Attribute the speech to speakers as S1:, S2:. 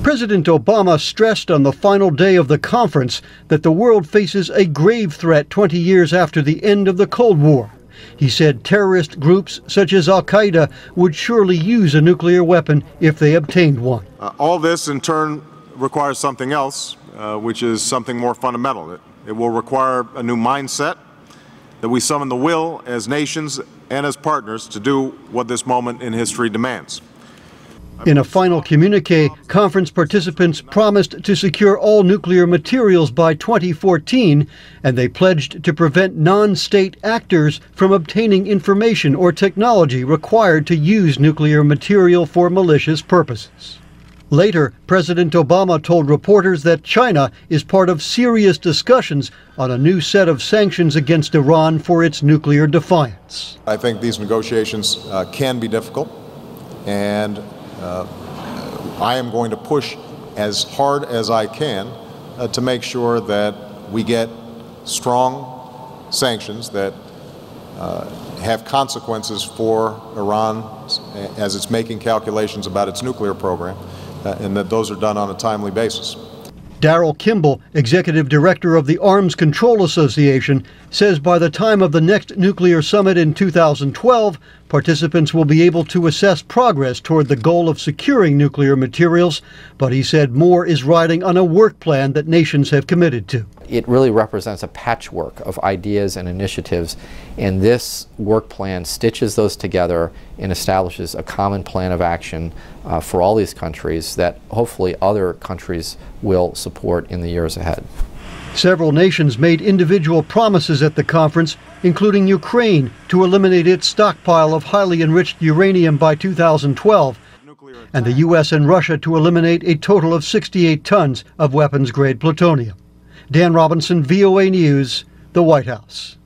S1: President Obama stressed on the final day of the conference that the world faces a grave threat 20 years after the end of the Cold War. He said terrorist groups such as Al-Qaeda would surely use a nuclear weapon if they obtained one.
S2: All this, in turn, requires something else, which is something more fundamental. It will require a new mindset, that we summon the will as nations and as partners to do what this moment in history demands.
S1: In a final communique, conference participants promised to secure all nuclear materials by 2014, and they pledged to prevent non-state actors from obtaining information or technology required to use nuclear material for malicious purposes. Later, President Obama told reporters that China is part of serious discussions on a new set of sanctions against Iran for its nuclear defiance.
S3: I think these negotiations can be difficult, and I am going to push as hard as I can to make sure that we get strong sanctions that have consequences for Iran as it's making calculations about its nuclear program, and that those are done on a timely basis.
S1: Darrell Kimball, executive director of the Arms Control Association, says by the time of the next nuclear summit in 2012, participants will be able to assess progress toward the goal of securing nuclear materials, but he said more is riding on a work plan that nations have committed to.
S4: It really represents a patchwork of ideas and initiatives, and this work plan stitches those together and establishes a common plan of action for all these countries that hopefully other countries will support in the years ahead.
S1: Several nations made individual promises at the conference, including Ukraine, to eliminate its stockpile of highly enriched uranium by 2012, and the U.S. and Russia to eliminate a total of 68 tons of weapons-grade plutonium. Dan Robinson, VOA News, the White House.